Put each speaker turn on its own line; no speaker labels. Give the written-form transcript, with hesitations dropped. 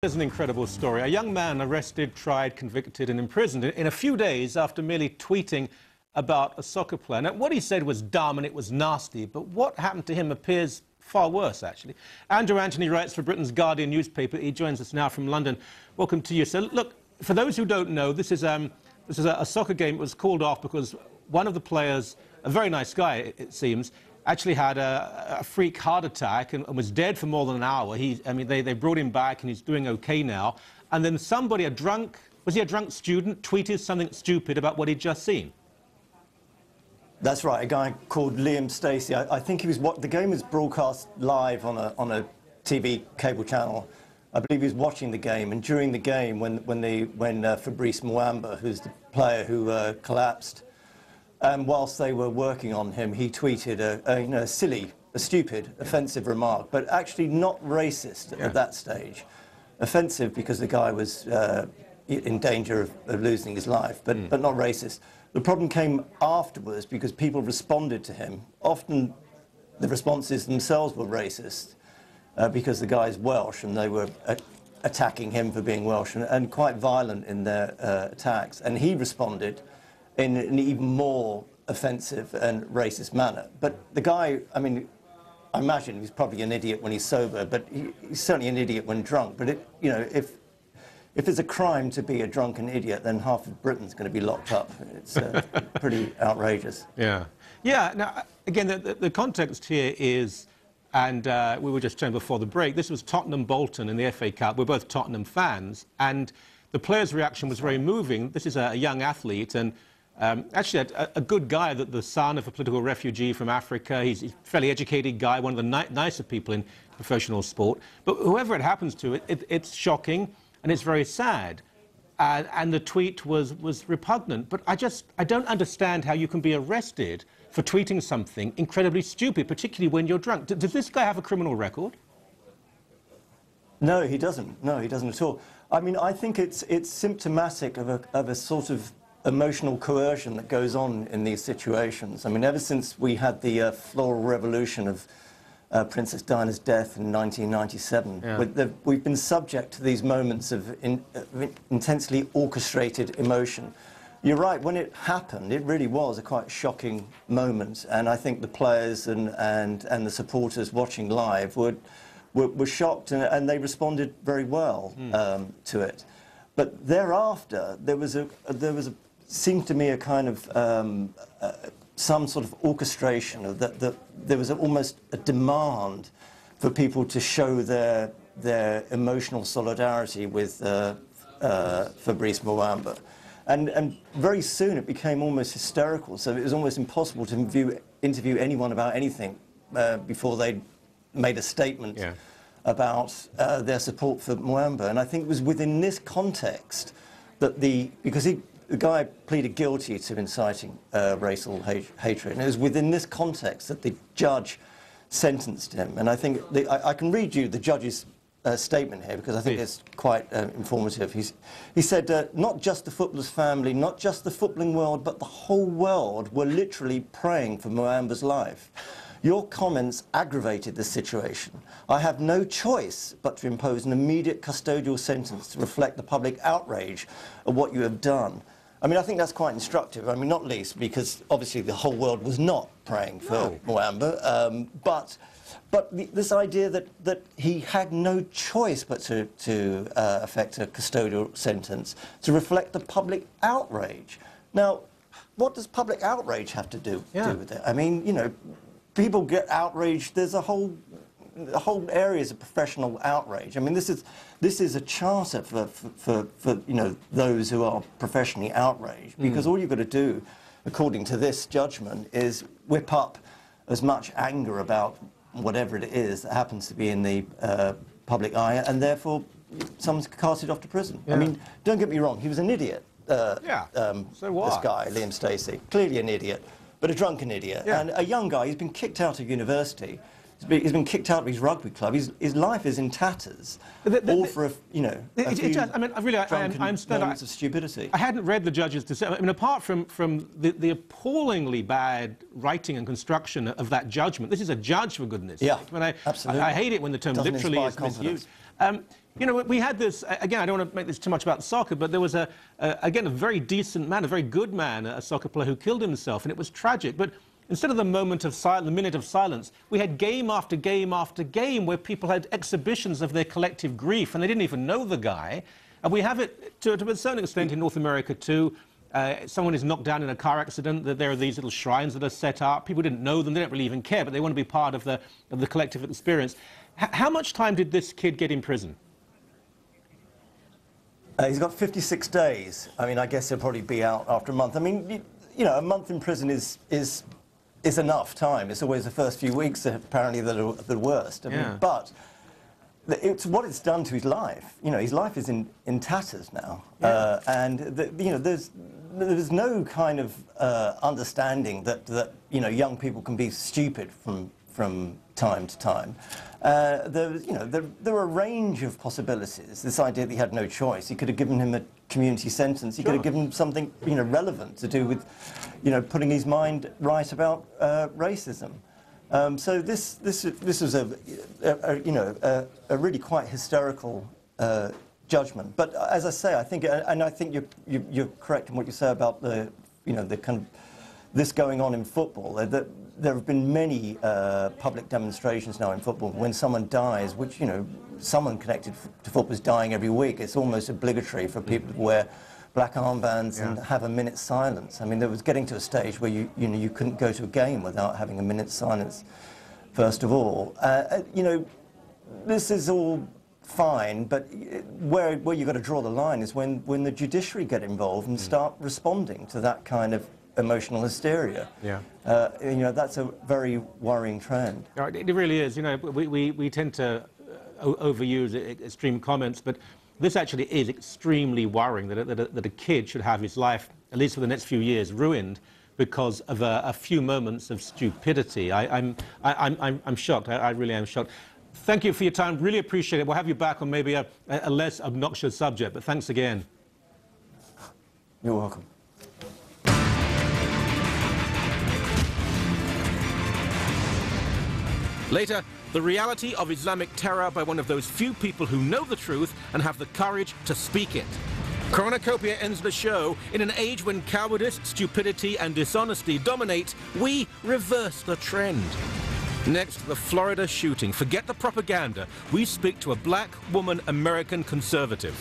Here's an incredible story. A young man arrested, tried, convicted and imprisoned in a few days after merely tweeting about a soccer player. Now, what he said was dumb and it was nasty, but what happened to him appears far worse, actually. Andrew Anthony writes for Britain's Guardian newspaper. He joins us now from London. Welcome to you. So, look, for those who don't know, this is a soccer game that was called off because one of the players, a very nice guy, it seems, actually had a freak heart attack and was dead for more than an hour. They brought him back and he's doing okay now. And then somebody, was he a drunk student, tweeted something stupid about what he'd just seen?
That's right, a guy called Liam Stacey. I think he was the game was broadcast live on a TV cable channel. I believe he was watching the game, and during the game, when Fabrice Muamba, who's the player who collapsed, whilst they were working on him, he tweeted a silly, stupid, offensive remark, but actually not racist at that stage. Offensive because the guy was in danger of losing his life, but not racist. The problem came afterwards because people responded to him. Often the responses themselves were racist because the guy's Welsh and they were attacking him for being Welsh and quite violent in their attacks. And he responded in an even more offensive and racist manner. But the guy, I mean, I imagine he's probably an idiot when he's sober, but he's certainly an idiot when drunk. But if it's a crime to be a drunken idiot, then half of Britain's going to be locked up. It's pretty outrageous.
Yeah. Yeah. Now, again, the context here is, and we were just saying before the break, this was Tottenham-Bolton in the FA Cup. We're both Tottenham fans, and the player's reaction was very moving. This is a young athlete, and actually a good guy, the son of a political refugee from Africa. He's a fairly educated guy, one of the nicer people in professional sport. But whoever it happens to, it's shocking. And it's very sad. And the tweet was repugnant. But I don't understand how you can be arrested for tweeting something incredibly stupid, particularly when you're drunk. Does this guy have a criminal record?
No, he doesn't. No, he doesn't at all. I mean, I think it's symptomatic of a sort of emotional coercion that goes on in these situations. I mean, ever since we had the floral revolution of Princess Diana's death in 1997. We've been subject to these moments of intensely orchestrated emotion. You're right, when it happened, it really was a quite shocking moment, and I think the players and the supporters watching live were shocked, and they responded very well to it. But thereafter, there seemed to me a kind of some sort of orchestration of that there was almost a demand for people to show their emotional solidarity with Fabrice Muamba. And very soon it became almost hysterical, so it was almost impossible to interview anyone about anything before they made a statement about their support for Muamba. And I think it was within this context that because the guy pleaded guilty to inciting racial hatred, and it was within this context that the judge sentenced him. And I think I can read you the judge's statement here because I think it's quite informative. He said, not just the footballer's family, not just the footballing world, but the whole world were literally praying for Muamba's life. Your comments aggravated the situation. I have no choice but to impose an immediate custodial sentence to reflect the public outrage of what you have done. I mean, I think that's quite instructive. I mean, not least because obviously the whole world was not praying for Muamba, but this idea that he had no choice but to effect a custodial sentence to reflect the public outrage. Now, what does public outrage have to do with it? I mean, you know, people get outraged. There's a whole areas of professional outrage. I mean, this is a charter for you know, those who are professionally outraged, because all you've got to do, according to this judgment, is whip up as much anger about whatever it is that happens to be in the public eye, and therefore someone's casted off to prison. I mean, don't get me wrong, he was an idiot. So what? This guy, Liam Stacey, clearly an idiot, but a drunken idiot, and a young guy. He's been kicked out of university. He's been kicked out of his rugby club. His life is in tatters, all for a few
I mean, really, I'm stunned.
Moments of stupidity.
I hadn't read the judge's decision. I mean, apart from the appallingly bad writing and construction of that judgment. This is a judge, for goodness sake. I mean,
absolutely.
I hate it when the term literally is misused. You know, we had this, again, I don't want to make this too much about soccer, but there was, again, a very decent man, a very good man, a soccer player who killed himself, and it was tragic. But instead of the moment of silence, the minute of silence, we had game after game after game where people had exhibitions of their collective grief, and they didn't even know the guy. And we have it, to a certain extent, in North America, too. Someone is knocked down in a car accident, that there are these little shrines that are set up. People didn't know them, they don't really even care, but they want to be part of the collective experience. How much time did this kid get in prison?
He's got 56 days. I mean, I guess he'll probably be out after a month. I mean, you know, a month in prison is enough time. It's always the first few weeks, apparently, that are the worst. I mean, but it's what it's done to his life. You know, his life is in tatters now. Yeah. And, you know, there's no kind of understanding that, you know, young people can be stupid from time to time. There are a range of possibilities. This idea that he had no choice. He could have given him a community sentence. He could have given him something, you know, relevant to do with, you know, putting his mind right about racism. So this was a really quite hysterical judgment. But as I say, I think, and I think you're correct in what you say about the, you know, the kind of this going on in football. There have been many public demonstrations now in football when someone dies, which, you know, someone connected to football is dying every week. It's almost obligatory for people to wear black armbands and have a minute's silence. I mean, there was getting to a stage where you couldn't go to a game without having a minute's silence, first of all. You know, this is all fine, but where you've got to draw the line is when the judiciary get involved and start responding to that kind of emotional hysteria. Yeah. You know, that's a very worrying trend.
It really is. You know, we tend to overuse extreme comments, but this actually is extremely worrying that a kid should have his life, at least for the next few years, ruined because of a few moments of stupidity. I'm shocked. I really am shocked. Thank you for your time. Really appreciate it. We'll have you back on maybe a less obnoxious subject, but thanks again.
You're welcome.
Later, the reality of Islamic terror by one of those few people who know the truth and have the courage to speak it. Cornucopia ends the show. In an age when cowardice, stupidity and dishonesty dominate, we reverse the trend. Next, the Florida shooting. Forget the propaganda. We speak to a black woman American conservative.